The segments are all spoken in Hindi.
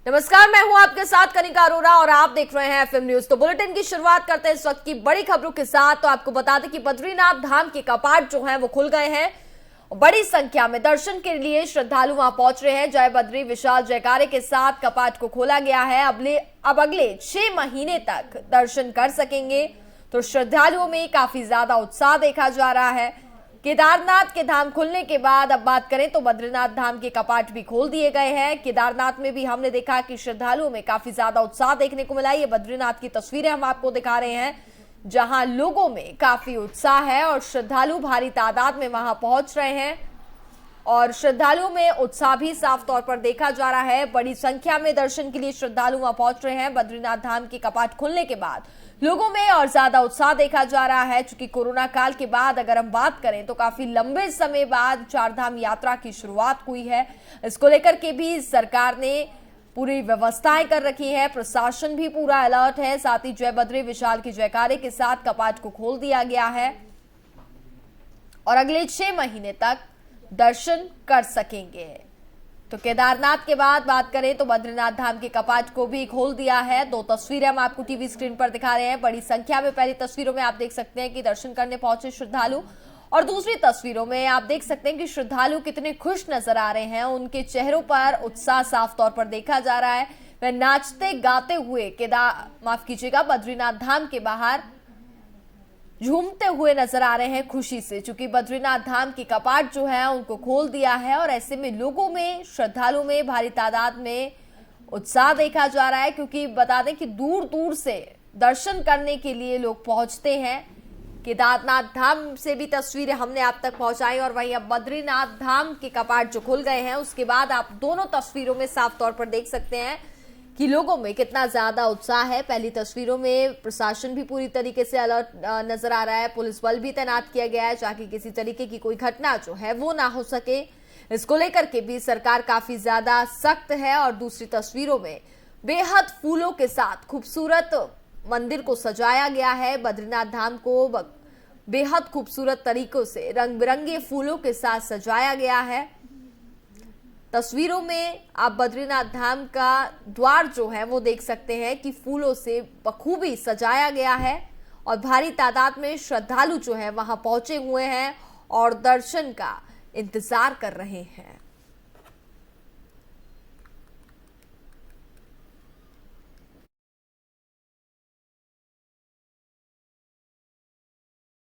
नमस्कार, मैं हूं आपके साथ कनिका अरोरा और आप देख रहे हैं एफएम न्यूज। तो बुलेटिन की शुरुआत करते हैं इस वक्त की बड़ी खबरों के साथ। तो आपको बता दें कि बद्रीनाथ धाम के कपाट जो हैं वो खुल गए हैं। बड़ी संख्या में दर्शन के लिए श्रद्धालु वहां पहुंच रहे हैं। जय बद्री विशाल जयकारे के साथ कपाट को खोला गया है। अब अगले 6 महीने तक दर्शन कर सकेंगे। तो श्रद्धालुओं में काफी ज्यादा उत्साह देखा जा रहा है। केदारनाथ के धाम खुलने के बाद अब बात करें तो बद्रीनाथ धाम के कपाट भी खोल दिए गए हैं। केदारनाथ में भी हमने देखा कि श्रद्धालुओं में काफी ज्यादा उत्साह देखने को मिला। ये बद्रीनाथ की तस्वीरें हम आपको दिखा रहे हैं, जहां लोगों में काफी उत्साह है और श्रद्धालु भारी तादाद में वहां पहुंच रहे हैं। और श्रद्धालुओं में उत्साह भी साफ तौर पर देखा जा रहा है। बड़ी संख्या में दर्शन के लिए श्रद्धालु वहां पहुंच रहे हैं। बद्रीनाथ धाम के कपाट खुलने के बाद लोगों में और ज्यादा उत्साह देखा जा रहा है। चूंकि कोरोना काल के बाद अगर हम बात करें तो काफी लंबे समय बाद चारधाम यात्रा की शुरुआत हुई है। इसको लेकर के भी सरकार ने पूरी व्यवस्थाएं कर रखी है। प्रशासन भी पूरा अलर्ट है। साथ ही जय बद्री विशाल की जयकारे के साथ कपाट को खोल दिया गया है और अगले 6 महीने तक दर्शन कर सकेंगे। तो केदारनाथ के बाद बात करें तो बद्रीनाथ धाम के कपाट को भी खोल दिया है। 2 तस्वीरें हम आपको टीवी स्क्रीन पर दिखा रहे हैं। बड़ी संख्या में पहली तस्वीरों में आप देख सकते हैं कि दर्शन करने पहुंचे श्रद्धालु, और दूसरी तस्वीरों में आप देख सकते हैं कि श्रद्धालु कितने खुश नजर आ रहे हैं। उनके चेहरों पर उत्साह साफ तौर पर देखा जा रहा है। वे नाचते गाते हुए बद्रीनाथ धाम के बाहर झूमते हुए नजर आ रहे हैं खुशी से। चूंकि बद्रीनाथ धाम की कपाट जो है उनको खोल दिया है और ऐसे में लोगों में, श्रद्धालुओं में भारी तादाद में उत्साह देखा जा रहा है। क्योंकि बता दें कि दूर दूर से दर्शन करने के लिए लोग पहुंचते हैं। केदारनाथ धाम से भी तस्वीरें हमने आप तक पहुंचाई और वहीं अब बद्रीनाथ धाम के कपाट जो खुल गए हैं उसके बाद आप दोनों तस्वीरों में साफ तौर पर देख सकते हैं कि लोगों में कितना ज्यादा उत्साह है। पहली तस्वीरों में प्रशासन भी पूरी तरीके से अलर्ट नजर आ रहा है। पुलिस बल भी तैनात किया गया है ताकि किसी तरीके की कोई घटना जो है वो ना हो सके। इसको लेकर के भी सरकार काफी ज्यादा सख्त है। और दूसरी तस्वीरों में बेहद फूलों के साथ खूबसूरत मंदिर को सजाया गया है। बद्रीनाथ धाम को बेहद खूबसूरत तरीकों से रंग बिरंगे फूलों के साथ सजाया गया है। तस्वीरों में आप बद्रीनाथ धाम का द्वार जो है वो देख सकते हैं कि फूलों से बखूबी सजाया गया है और भारी तादाद में श्रद्धालु जो है वहां पहुंचे हुए हैं और दर्शन का इंतजार कर रहे हैं।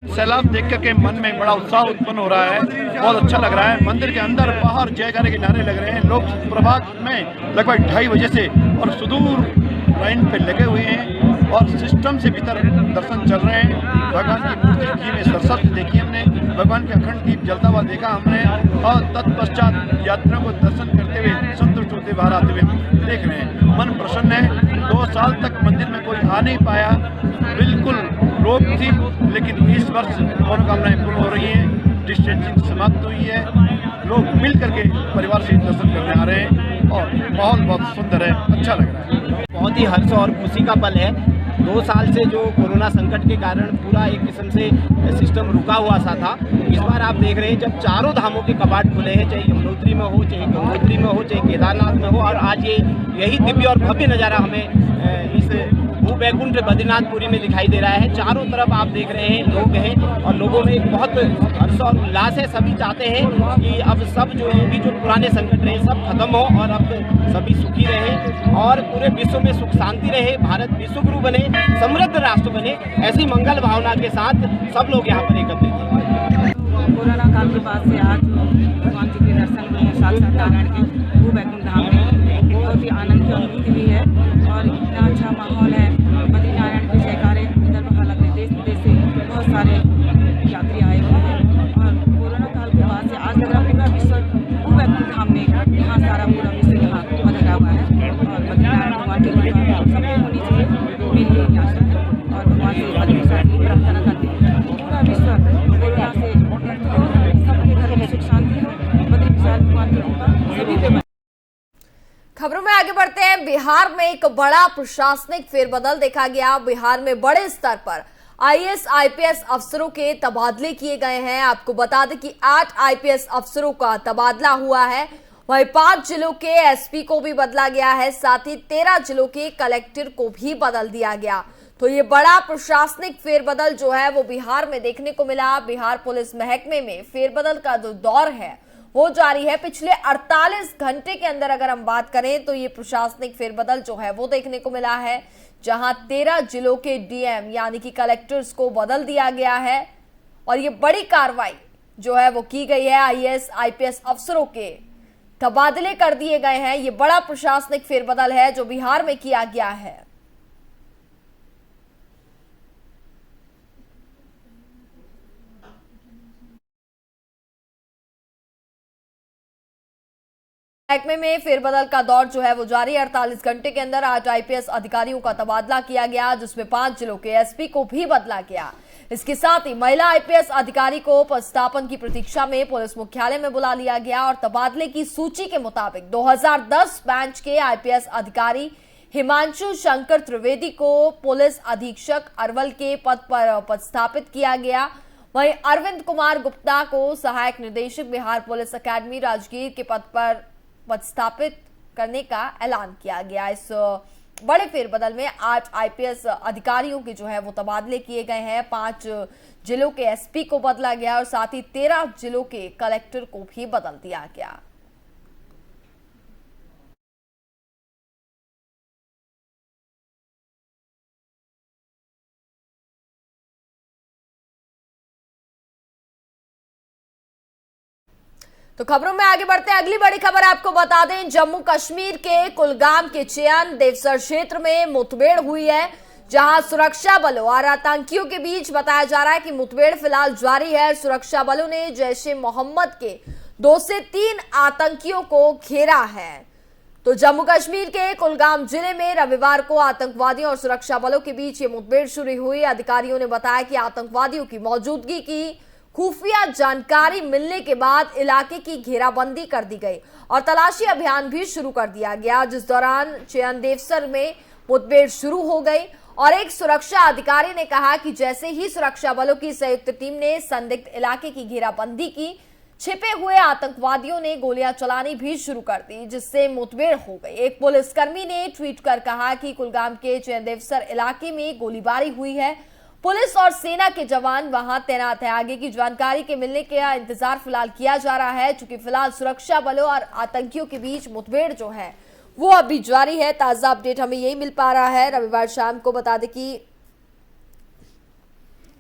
सैलाब देख करके मन में बड़ा उत्साह उत्पन्न हो रहा है। बहुत अच्छा लग रहा है। मंदिर के अंदर बाहर जयकारे के नारे लग रहे हैं। लोग प्रभात में लगभग 2:30 बजे से और सुदूर लाइन पे लगे हुए हैं और सिस्टम से भीतर दर्शन चल रहे हैं। भगवान की मूर्ति जी में सरसत देखी हमने, भगवान के अखंड दीप जलता हुआ देखा हमने और तत्पश्चात यात्रियों को दर्शन करते हुए संतुष्ट होते बाहर आते हुए देख रहे हैं। मन प्रसन्न है। 2 साल तक मंदिर में कोई आ नहीं पाया, बिल्कुल रोक थी, लेकिन इस वर्ष मनोकामनाएं पूर्ण हो रही हैं। डिस्टेंसिंग समाप्त हुई है। लोग मिल करके परिवार से दर्शन करने आ रहे हैं और माहौल बहुत सुंदर है, अच्छा लग रहा है। बहुत ही हर्ष और खुशी का पल है। 2 साल से जो कोरोना संकट के कारण पूरा एक किस्म से सिस्टम रुका हुआ सा था, इस बार आप देख रहे हैं जब चारों धामों के कपाट खुले हैं, चाहे यमुनोत्री में हो, चाहे गंगोत्री में हो, चाहे केदारनाथ में हो, और आज यही दिव्य और भव्य नज़ारा हमें इस वैकुंठ बद्रीनाथपुरी में दिखाई दे रहा है। चारों तरफ आप देख रहे हैं लोग हैं और लोगों में एक बहुत हर्ष और उल्लास है। सभी चाहते हैं कि अब सब जो पुराने संकट रहे सब खत्म हो और अब सभी सुखी रहे और पूरे विश्व में सुख शांति रहे। भारत विश्व गुरु बने, समृद्ध राष्ट्र बने, ऐसी मंगल भावना के साथ सब लोग यहाँ पर एकत्रित हैं। कोरोना काल के बाद से आज भगवान जी के दर्शन हुए हैं साक्षात नारायण के वो वैकुंठ धाम में। बहुत ही आनंद की अनुभूति हुई है और इतना अच्छा माहौल है। बद्रीनारायण के जयकारे अंदर बाहर लग रहे, देश विदेश से बहुत सारे यात्री आए हुए हैं और कोरोना काल के बाद से आज लग रहा पूरा विश्व वो वैकुंठ धाम में यहाँ सारा पूरा विश्व यहाँ बदला हुआ है। और बद्रीनारायण भगवान की कृपा सबको होनी चाहिए, मेरी यही आशा है और भगवान से प्रार्थना करती है पूरा विश्व कोरोना से सबके घर में सुख शांति हो। बद्री विशाल भगवान की कृपा सभी पे। खबरों में आगे बढ़ते हैं। बिहार में एक बड़ा प्रशासनिक फेरबदल देखा गया। बिहार में बड़े स्तर पर आईएएस आईपीएस अफसरों के तबादले किए गए हैं। आपको बता दें कि 8 आईपीएस अफसरों का तबादला हुआ है। वहीं 5 जिलों के एसपी को भी बदला गया है, साथ ही 13 जिलों के कलेक्टर को भी बदल दिया गया। तो ये बड़ा प्रशासनिक फेरबदल जो है वो बिहार में देखने को मिला। बिहार पुलिस महकमे में फेरबदल का जो दौर है वो जारी है। पिछले 48 घंटे के अंदर अगर हम बात करें तो ये प्रशासनिक फेरबदल जो है वो देखने को मिला है, जहां 13 जिलों के डीएम यानी कि कलेक्टर्स को बदल दिया गया है और ये बड़ी कार्रवाई जो है वो की गई है। आईएएस आईपीएस अफसरों के तबादले कर दिए गए हैं। ये बड़ा प्रशासनिक फेरबदल है जो बिहार में किया गया है। महकमे में फेरबदल का दौर जो है वो जारी है। 48 घंटे के अंदर आज आईपीएस अधिकारियों का तबादला किया गया, जिसमें 5 जिलों के एसपी को भी बदला गया। इसके साथ ही महिला आईपीएस अधिकारी को पदस्थापन की प्रतीक्षा में पुलिस मुख्यालय में बुला लिया गया और तबादले की सूची के मुताबिक 2010 बैच के आईपीएस अधिकारी हिमांशु शंकर त्रिवेदी को पुलिस अधीक्षक अरवल के पद पर पदस्थापित किया गया। वहीं अरविंद कुमार गुप्ता को सहायक निदेशक बिहार पुलिस अकादमी राजगीर के पद पर पदस्थापित करने का ऐलान किया गया। इस बड़े फेरबदल में आज आईपीएस अधिकारियों के जो है वो तबादले किए गए हैं। 5 जिलों के एसपी को बदला गया और साथ ही 13 जिलों के कलेक्टर को भी बदल दिया गया। तो खबरों में आगे बढ़ते हैं। अगली बड़ी खबर आपको बता दें, जम्मू कश्मीर के कुलगाम के चयन देवसर क्षेत्र में मुठभेड़ हुई है, जहां सुरक्षा बलों और आतंकियों के बीच बताया जा रहा है कि मुठभेड़ फिलहाल जारी है। सुरक्षा बलों ने जैश-ए-मोहम्मद के 2 से 3 आतंकियों को घेरा है। तो जम्मू कश्मीर के कुलगाम जिले में रविवार को आतंकवादियों और सुरक्षा बलों के बीच ये मुठभेड़ शुरू हुई। अधिकारियों ने बताया कि आतंकवादियों की मौजूदगी की खुफिया जानकारी मिलने के बाद इलाके की घेराबंदी कर दी गई और तलाशी अभियान भी शुरू कर दिया गया, जिस दौरान चयन देवसर में मुठभेड़ शुरू हो गई। और एक सुरक्षा अधिकारी ने कहा कि जैसे ही सुरक्षा बलों की संयुक्त टीम ने संदिग्ध इलाके की घेराबंदी की, छिपे हुए आतंकवादियों ने गोलियां चलानी भी शुरू कर दी, जिससे मुठभेड़ हो गई। एक पुलिसकर्मी ने ट्वीट कर कहा कि कुलगाम के चयन देवसर इलाके में गोलीबारी हुई है। पुलिस और सेना के जवान वहां तैनात है। आगे की जानकारी के मिलने का इंतजार फिलहाल किया जा रहा है, क्योंकि फिलहाल सुरक्षा बलों और आतंकियों के बीच मुठभेड़ जो है वो अभी जारी है। ताजा अपडेट हमें यही मिल पा रहा है। रविवार शाम को बता दें कि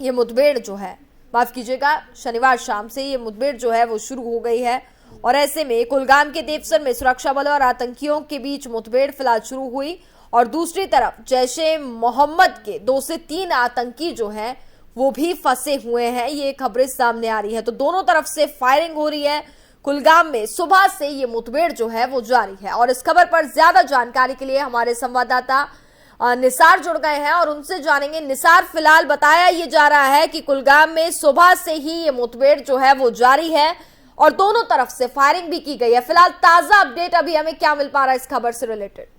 ये मुठभेड़ जो है, माफ कीजिएगा, शनिवार शाम से ये मुठभेड़ जो है वो शुरू हो गई है और ऐसे में कुलगाम के देवसर में सुरक्षा बलों और आतंकियों के बीच मुठभेड़ फिलहाल शुरू हुई और दूसरी तरफ जैश-ए-मोहम्मद के 2 से 3 आतंकी जो हैं वो भी फंसे हुए हैं। ये खबरें सामने आ रही है। तो दोनों तरफ से फायरिंग हो रही है। कुलगाम में सुबह से ये मुठभेड़ जो है वो जारी है और इस खबर पर ज्यादा जानकारी के लिए हमारे संवाददाता निसार जुड़ गए हैं और उनसे जानेंगे। निसार, फिलहाल बताया ये जा रहा है कि कुलगाम में सुबह से ही ये मुठभेड़ जो है वो जारी है और दोनों तरफ से फायरिंग भी की गई है। फिलहाल ताजा अपडेट अभी हमें क्या मिल पा रहा है इस खबर से रिलेटेड?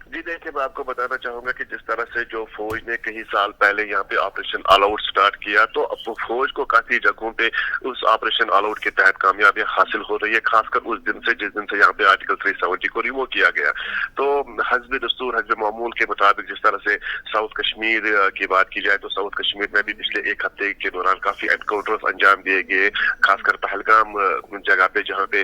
जी देखिए, मैं आपको बताना चाहूंगा कि जिस तरह से जो फौज ने कई साल पहले यहाँ पे ऑपरेशन ऑल आउट स्टार्ट किया, तो अब वो फौज को काफी जगहों पे उस ऑपरेशन ऑल आउट के तहत कामयाबियां हासिल हो रही है, खासकर उस दिन से जिस दिन से यहाँ पे आर्टिकल 370 को रिमूव किया गया। तो हस्ब दस्तूर हस्ब मामूल के मुताबिक जिस तरह से साउथ कश्मीर की बात की जाए तो साउथ कश्मीर में भी पिछले 1 हफ्ते के दौरान काफी एनकाउंटर्स अंजाम दिए गए, खासकर पहलगाम जगह पे जहाँ पे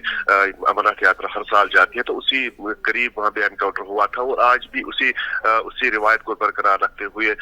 अमरनाथ यात्रा हर साल जाती है, तो उसी करीब वहाँ पे एनकाउंटर हुआ था। और आज भी उसी रिवायत को बरकरार रखते हुए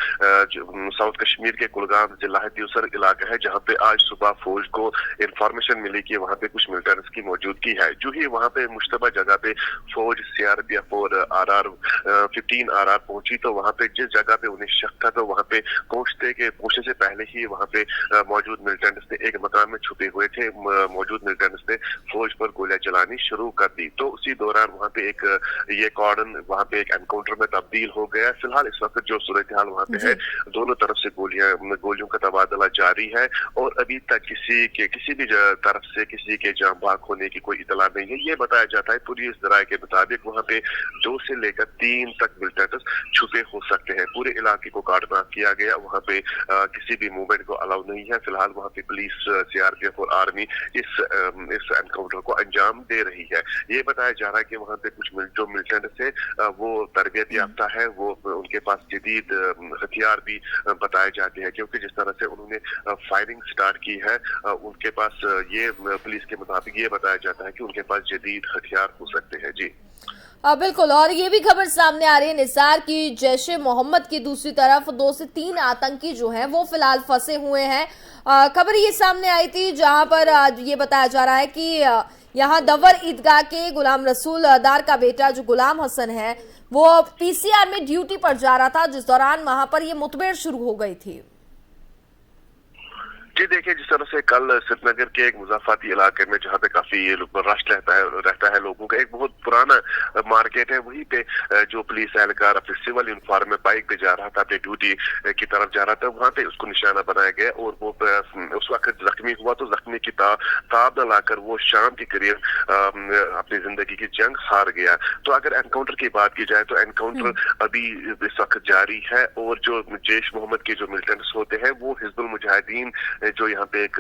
साउथ कश्मीर के कुलगाम जिला है देवसर इलाका है, जहाँ पे आज सुबह फौज को इंफॉर्मेशन मिली कि वहाँ पे कुछ मिलिटेंट्स की मौजूदगी है। जो ही वहाँ पे मुश्तबा जगह पे फौज सीआरपीएफ और RR-15 RR पहुंची, तो वहाँ पे जिस जगह पे उन्हें शक था, तो वहाँ पे पहुंचने से पहले ही वहाँ पे मौजूद मिलिटेंट्स ने एक मकान में छुपे हुए थे, मौजूद मिलिटेंट्स ने फौज पर गोलियां चलानी शुरू कर दी। तो उसी दौरान वहाँ पे एक कॉर्डन, वहाँ पे एक एनकाउंटर में तब्दील हो गया। फिलहाल इस वक्त जो सूरत हाल वहाँ पे है, दोनों तरफ से गोलियों का तबादला जारी है और अभी तक किसी भी तरफ से किसी के जान बाग होने की कोई इतला नहीं है। ये बताया जाता है पुलिस जराये के मुताबिक वहाँ पे 2 से लेकर 3 तक मिलिटेंट्स छुपे हो सकते हैं। पूरे इलाके को कार्ड मार्क किया गया, वहाँ पे किसी भी मूवमेंट को अलाउ नहीं है। फिलहाल वहाँ पे पुलिस, सीआरपीएफ और आर्मी इस एनकाउंटर को अंजाम दे रही है। ये बताया जा रहा है कि वहाँ पे कुछ जो मिलिटेंट्स है वो तरबियत याफ्ता है, वो उनके पास जदीद हथियार भी बताए जाते हैं, क्योंकि जिस तरह से उन्होंने फायरिंग स्टार्ट की है, उनके पास ये पुलिस के मुताबिक ये बताया जाता है कि उनके पास जदीद हथियार हो सकते हैं। जी बिल्कुल। और ये भी खबर सामने आ रही है निसार की जैश ए मोहम्मद की दूसरी तरफ 2 से 3 आतंकी जो हैं वो फिलहाल फंसे हुए हैं। खबर ये सामने आई थी जहां पर ये बताया जा रहा है कि यहाँ दवर ईदगाह के गुलाम रसूल दार का बेटा जो गुलाम हसन है वो पीसीआर में ड्यूटी पर जा रहा था, जिस दौरान वहां पर ये मुठभेड़ शुरू हो गई थी। जी देखिए, जिस तरह से कल श्रीनगर के एक मुजाफाती इलाके में जहाँ पे काफी रश रहता है लोगों का, एक बहुत पुराना मार्केट है, वहीं पे जो पुलिस एहलकार अपने सिविल यूनिफॉर्म में बाइक पे जा रहा था, अपनी ड्यूटी की तरफ जा रहा था, वहाँ पे उसको निशाना बनाया गया और वो उस वक्त जख्मी हुआ। तो जख्मी की ताब न लाकर वो शाम के करीब अपनी जिंदगी की जंग हार गया। तो अगर एनकाउंटर की बात की जाए तो एनकाउंटर अभी इस वक्त जारी है और जो जैश मोहम्मद के जो मिलिटेंट्स होते हैं वो हिजबुल मुजाहिदीन जो यहाँ पे एक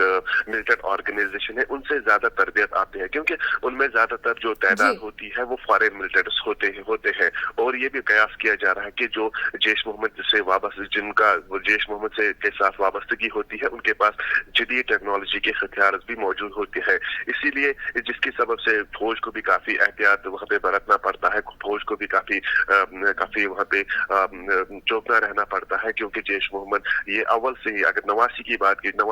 मिलिटेंट ऑर्गेनाइजेशन है उनसे ज्यादा तरबियत आते हैं, क्योंकि उनमें ज्यादातर जो तादाद होती है वो फॉरेन मिलिटेंट्स होते हैं। और ये भी कयास किया जा रहा है कि जो जैश मोहम्मद से वाबस्ता, जिनका जैश मोहम्मद से के साथ वाबस्तगी होती है, उनके पास जदीद टेक्नोलॉजी के हथियार भी मौजूद होते हैं। इसीलिए जिसके सबब से फौज को भी काफी एहतियात वहाँ पे बरतना पड़ता है, फौज को भी काफी वहाँ पे चौकना रहना पड़ता है, क्योंकि जैश मोहम्मद ये अव्वल से ही, अगर 89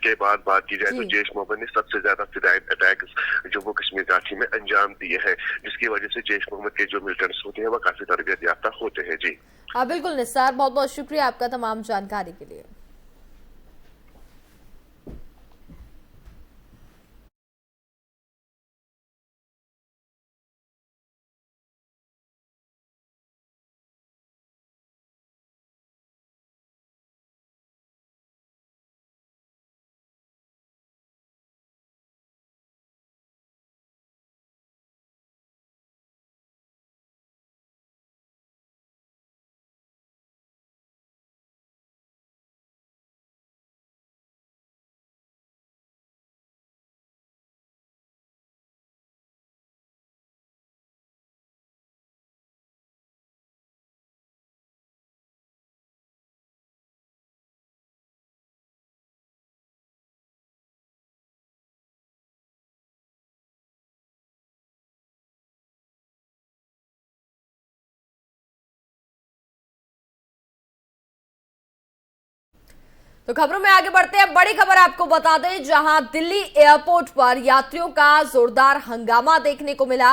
के बाद बात की जाए तो जैश मोहम्मद ने सबसे ज्यादा फिदाई अटैक्स जम्मू कश्मीर घाटी में अंजाम दिए हैं, जिसकी वजह से जैश मोहम्मद के जो मिलिटेंट्स होते हैं वो काफी तरबियत याफ्ता होते हैं। जी बिल्कुल निसार, बहुत बहुत शुक्रिया आपका तमाम जानकारी के लिए। तो खबरों में आगे बढ़ते हैं। बड़ी खबर आपको बता दें, जहां दिल्ली एयरपोर्ट पर यात्रियों का जोरदार हंगामा देखने को मिला।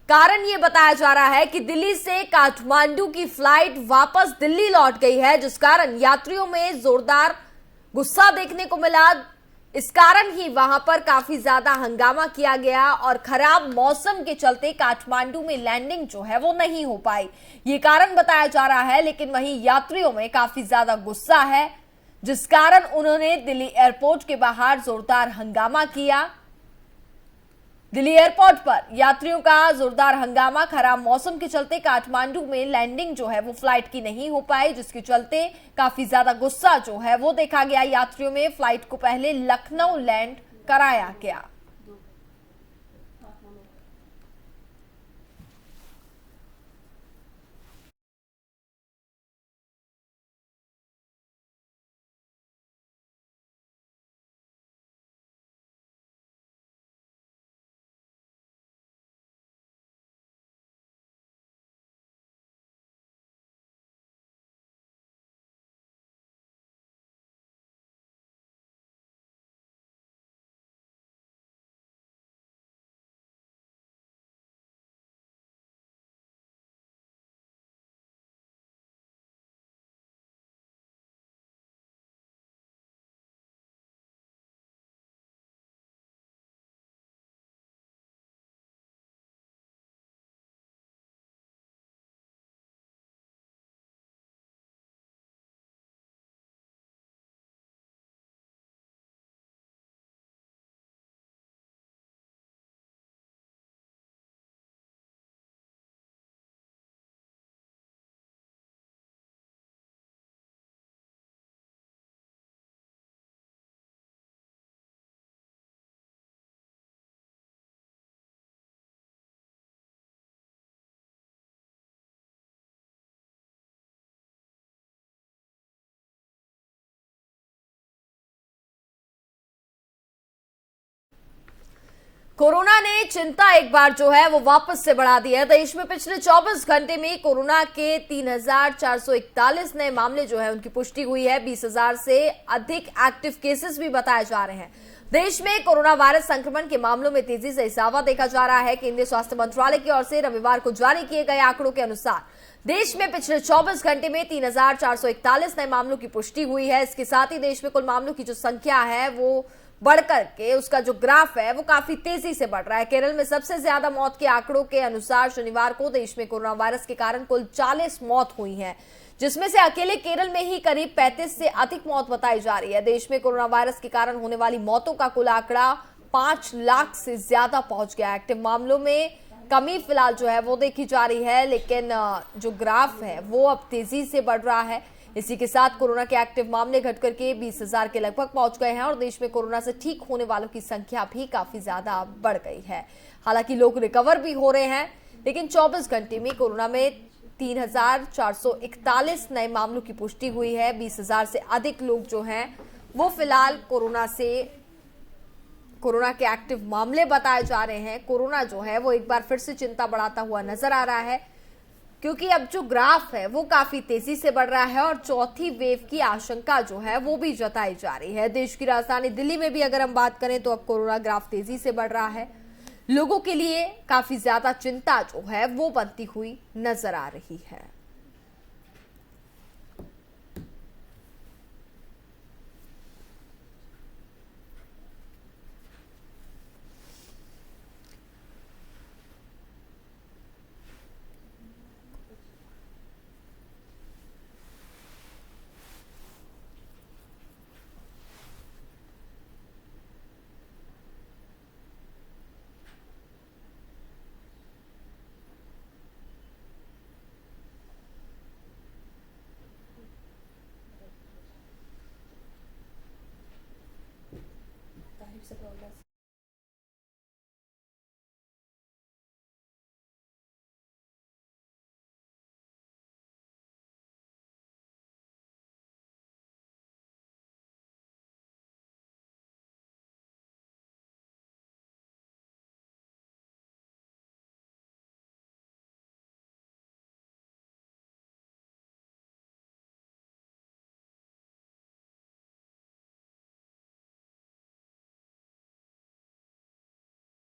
कारण ये बताया जा रहा है कि दिल्ली से काठमांडू की फ्लाइट वापस दिल्ली लौट गई है, जिस कारण यात्रियों में जोरदार गुस्सा देखने को मिला। इस कारण ही वहां पर काफी ज्यादा हंगामा किया गया और खराब मौसम के चलते काठमांडू में लैंडिंग जो है वो नहीं हो पाई। ये कारण बताया जा रहा है, लेकिन वहीं यात्रियों में काफी ज्यादा गुस्सा है, जिस कारण उन्होंने दिल्ली एयरपोर्ट के बाहर जोरदार हंगामा किया। दिल्ली एयरपोर्ट पर यात्रियों का जोरदार हंगामा, खराब मौसम के चलते काठमांडू में लैंडिंग जो है वो फ्लाइट की नहीं हो पाई, जिसके चलते काफी ज्यादा गुस्सा जो है वो देखा गया यात्रियों में। फ्लाइट को पहले लखनऊ लैंड कराया गया। कोरोना ने चिंता एक बार जो है वो वापस से बढ़ा दी है। देश में पिछले 24 घंटे में कोरोना के 3,441 नए मामले जो है उनकी पुष्टि हुई है। 20,000 से अधिक एक्टिव केसेस भी बताए जा रहे हैं। देश में कोरोना वायरस संक्रमण के मामलों में तेजी से इजाफा देखा जा रहा है। केंद्रीय स्वास्थ्य मंत्रालय की ओर से रविवार को जारी किए गए आंकड़ों के अनुसार देश में पिछले 24 घंटे में 3,441 नए मामलों की पुष्टि हुई है। इसके साथ ही देश में कुल मामलों की जो संख्या है वो बढ़कर के उसका जो ग्राफ है वो काफी तेजी से बढ़ रहा है। केरल में सबसे ज्यादा मौत के आंकड़ों के अनुसार शनिवार को देश में कोरोना वायरस के कारण कुल 40 मौत हुई हैं, जिसमें से अकेले केरल में ही करीब 35 से अधिक मौत बताई जा रही है। देश में कोरोना वायरस के कारण होने वाली मौतों का कुल आंकड़ा 5 लाख से ज्यादा पहुंच गया। एक्टिव मामलों में कमी फिलहाल जो है वो देखी जा रही है, लेकिन जो ग्राफ है वो अब तेजी से बढ़ रहा है। इसी के साथ कोरोना के एक्टिव मामले घटकर के 20,000 के लगभग पहुंच गए हैं और देश में कोरोना से ठीक होने वालों की संख्या भी काफी ज्यादा बढ़ गई है। हालांकि लोग रिकवर भी हो रहे हैं, लेकिन 24 घंटे में कोरोना में 3,441 नए मामलों की पुष्टि हुई है। 20,000 से अधिक लोग जो हैं वो फिलहाल कोरोना के एक्टिव मामले बताए जा रहे हैं। कोरोना जो है वो एक बार फिर से चिंता बढ़ाता हुआ नजर आ रहा है, क्योंकि अब जो ग्राफ है वो काफी तेजी से बढ़ रहा है और चौथी वेव की आशंका जो है वो भी जताई जा रही है। देश की राजधानी दिल्ली में भी अगर हम बात करें तो अब कोरोना ग्राफ तेजी से बढ़ रहा है। लोगों के लिए काफी ज्यादा चिंता जो है वो बनती हुई नजर आ रही है।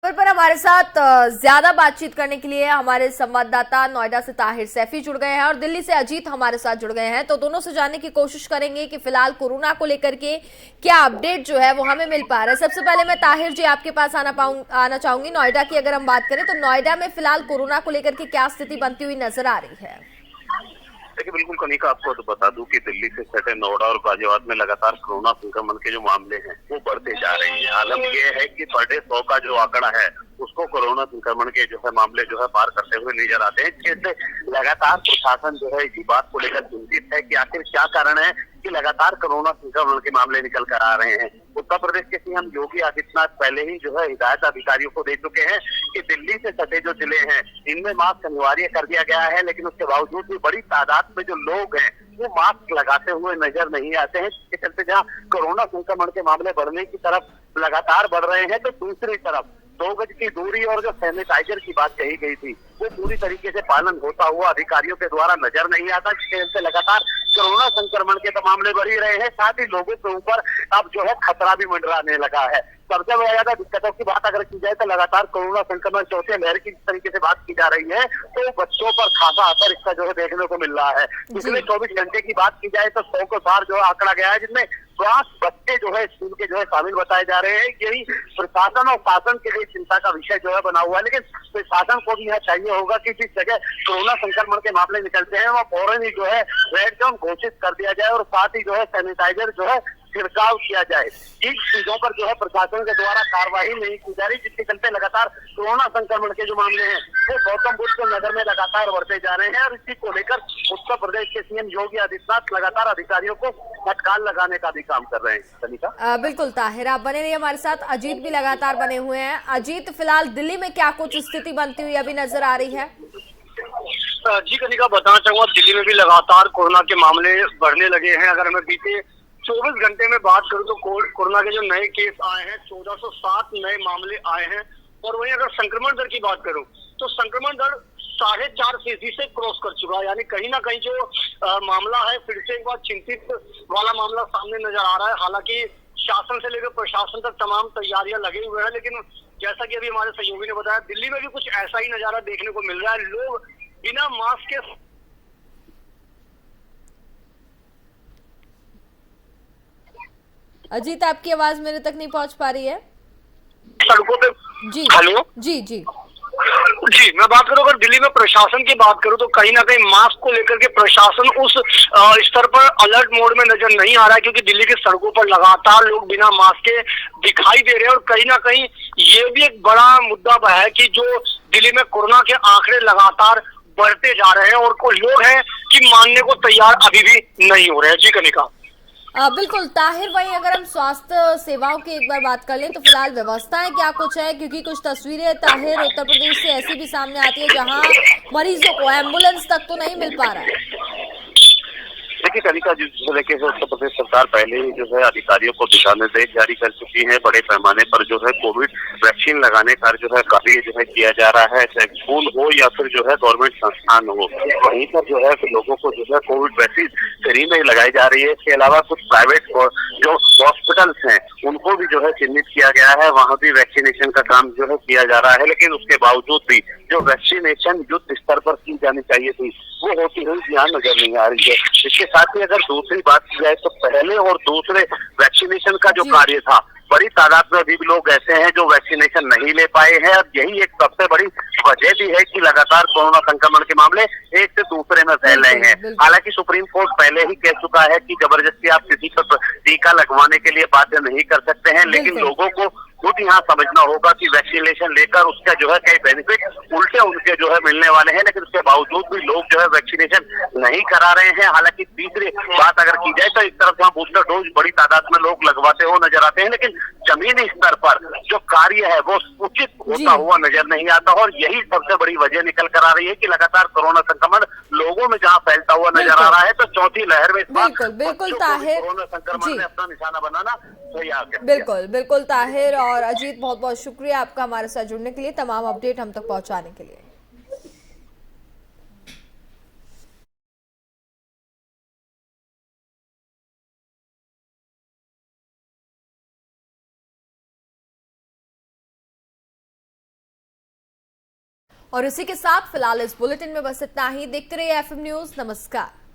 पर हमारे साथ ज्यादा बातचीत करने के लिए हमारे संवाददाता नोएडा से ताहिर सैफी जुड़ गए हैं और दिल्ली से अजीत हमारे साथ जुड़ गए हैं। तो दोनों से जानने की कोशिश करेंगे कि फिलहाल कोरोना को लेकर के क्या अपडेट जो है वो हमें मिल पा रहा है। सबसे पहले मैं ताहिर जी आपके पास आना चाहूंगी। नोएडा की अगर हम बात करें तो नोएडा में फिलहाल कोरोना को लेकर के क्या स्थिति बनती हुई नजर आ रही है? देखिए, बिल्कुल कनिका, आपको तो बता दूं कि दिल्ली से सटे नोएडा और गाजियाबाद में लगातार कोरोना संक्रमण के जो मामले हैं वो बढ़ते जा रहे हैं। आलम ये है कि पर डे 100 का जो आंकड़ा है उसको कोरोना संक्रमण के जो है मामले जो है पार करते हुए नजर आते हैं। जिससे लगातार प्रशासन जो है इसी बात को लेकर चिंतित है कि आखिर क्या कारण है कि लगातार कोरोना संक्रमण के मामले निकल कर आ रहे हैं। उत्तर प्रदेश के सीएम योगी आदित्यनाथ पहले ही जो है हिदायत अधिकारियों को दे चुके हैं कि दिल्ली से सटे जो जिले हैं इनमें मास्क अनिवार्य कर दिया गया है, लेकिन उसके बावजूद भी बड़ी तादाद में जो लोग हैं वो मास्क लगाते हुए नजर नहीं आते हैं। जिसके चलते जहाँ कोरोना संक्रमण के मामले बढ़ने की तरफ लगातार बढ़ रहे हैं, तो दूसरी तरफ 2 गज की दूरी और जो सैनिटाइजर की बात कही गई थी वो पूरी तरीके से पालन होता हुआ अधिकारियों के द्वारा नजर नहीं आता, जिसके चलते लगातार कोरोना संक्रमण के तो मामले बढ़ ही रहे हैं, साथ ही लोगों के ऊपर अब जो है खतरा भी मंडराने लगा है। सबसे ज्यादा दिक्कतों की बात अगर की जाए तो लगातार कोरोना संक्रमण चौथे लहर की तरीके से बात की जा रही है तो बच्चों पर खासा असर इसका जो है देखने को मिल रहा है। पिछले 24 घंटे की बात की जाए तो 100 को पार जो आंकड़ा गया है, जिसमें 5 बच्चे जो है स्कूल के जो है शामिल बताए जा रहे हैं। यही प्रशासन और शासन के लिए चिंता का विषय जो है बना हुआ है, लेकिन प्रशासन को भी यह चाहिए होगा कि जिस जगह कोरोना संक्रमण के मामले निकलते हैं वहाँ फौरन ही जो है रेड जोन घोषित कर दिया जाए और साथ ही जो है सैनिटाइजर जो है छिड़काव किया जाए। इन चीजों पर जो है प्रशासन के द्वारा कार्रवाई नहीं की जा रही, जिसके चलते लगातार कोरोना संक्रमण के जो मामले हैं वो गौतम बुद्ध नगर में लगातार बढ़ते जा रहे हैं और इसी को लेकर उत्तर प्रदेश के सीएम योगी आदित्यनाथ लगातार अधिकारियों को फटकार लगाने का भी काम कर रहे हैं। सनिका, बिल्कुल ताहिर, आप बने रहिए हमारे साथ। अजीत भी लगातार बने हुए हैं। अजीत, फिलहाल दिल्ली में क्या कुछ स्थिति बनती हुई अभी नजर आ रही है? जी कनिका, बताना चाहूंगा दिल्ली में भी लगातार कोरोना के मामले बढ़ने लगे हैं। अगर मैं बीते 24 घंटे में बात करूं तो कोरोना के जो नए केस आए हैं 1407 नए मामले आए हैं और वहीं अगर संक्रमण दर की बात करूं तो संक्रमण दर 4.5% से क्रॉस कर चुका है। यानी कहीं ना कहीं जो मामला है फिर से एक बार चिंतित वाला मामला सामने नजर आ रहा है। हालांकि शासन से लेकर प्रशासन तक तमाम तैयारियां लगे हुए हैं, लेकिन जैसा कि अभी हमारे सहयोगी ने बताया, दिल्ली में भी कुछ ऐसा ही नजारा देखने को मिल रहा है। लोग बिना मास्क के अजीत, आपकी आवाज मेरे तक नहीं पहुंच पा रही है। सड़कों पे जी हेलो जी जी जी, मैं बात करूं, अगर दिल्ली में प्रशासन की बात करूं तो कहीं ना कहीं मास्क को लेकर के प्रशासन उस स्तर पर अलर्ट मोड में नजर नहीं आ रहा है, क्योंकि दिल्ली की सड़कों पर लगातार लोग बिना मास्क के दिखाई दे रहे हैं। और कहीं ना कहीं ये भी एक बड़ा मुद्दा है कि जो दिल्ली में कोरोना के आंकड़े लगातार बढ़ते जा रहे हैं और कोई लोग हैं कि मानने को तैयार अभी भी नहीं हो रहे हैं। जी कनिका। बिल्कुल ताहिर, वहीं अगर हम स्वास्थ्य सेवाओं की एक बार बात कर लें तो फिलहाल व्यवस्थाएं क्या कुछ है, क्योंकि कुछ तस्वीरें ताहिर उत्तर प्रदेश से ऐसी भी सामने आती है जहां मरीजों को एम्बुलेंस तक तो नहीं मिल पा रहा है। देखिए कनिका, जिस लेके उत्तर प्रदेश सरकार पहले ही जो है अधिकारियों को दिशा निर्देश जारी कर चुकी है। बड़े पैमाने पर जो है कोविड वैक्सीन लगाने का जो है कार्य जो है किया जा रहा है, चाहे स्कूल हो या फिर जो है गवर्नमेंट संस्थान हो, वहीं पर जो है लोगों को जो है कोविड वैक्सीन फ्री में लगाई जा रही है। इसके अलावा कुछ प्राइवेट जो हॉस्पिटल्स हैं उनको भी जो है चिन्हित किया गया है, वहाँ भी वैक्सीनेशन का काम जो है किया जा रहा है। लेकिन उसके बावजूद भी जो वैक्सीनेशन युद्ध स्तर पर की जानी चाहिए थी वो होती हुई यहाँ नजर नहीं आ रही है। इसके साथ ही अगर दूसरी बात की जाए तो पहले और दूसरे वैक्सीनेशन का जो कार्य था, बड़ी तादाद में अभी भी लोग ऐसे हैं जो वैक्सीनेशन नहीं ले पाए हैं। और यही एक सबसे बड़ी वजह भी है कि लगातार कोरोना संक्रमण के मामले एक से दूसरे में फैल रहे हैं। हालांकि सुप्रीम कोर्ट पहले ही कह चुका है कि जबरदस्ती आप किसी पर टीका लगवाने के लिए बाध्य नहीं कर सकते हैं, लेकिन लोगों को खुद यहाँ समझना होगा कि वैक्सीनेशन लेकर उसका जो है कई बेनिफिट उल्टे उनके जो है मिलने वाले हैं। लेकिन उसके बावजूद भी लोग जो है वैक्सीनेशन नहीं करा रहे हैं। हालांकि तीसरी बात अगर की जाए तो एक तरफ यहाँ बूस्टर डोज बड़ी तादाद में लोग लगवाते हुए नजर आते हैं, लेकिन जमीनी स्तर पर जो कार्य है वो उचित होता हुआ नजर नहीं आता। और यही सबसे बड़ी वजह निकल कर आ रही है कि लगातार कोरोना संक्रमण लोगों में जहाँ फैलता हुआ नजर आ रहा है, तो चौथी लहर में बिल्कुल ताहिर, कोरोना संक्रमण में अपना निशाना बनाना सही आ गया। बिल्कुल ताहिर और अजीत, बहुत बहुत शुक्रिया आपका हमारे साथ जुड़ने के लिए, तमाम अपडेट हम तक पहुंचाने के लिए। और इसी के साथ फिलहाल इस बुलेटिन में बस इतना ही। देखते रहिए एफएम न्यूज। नमस्कार।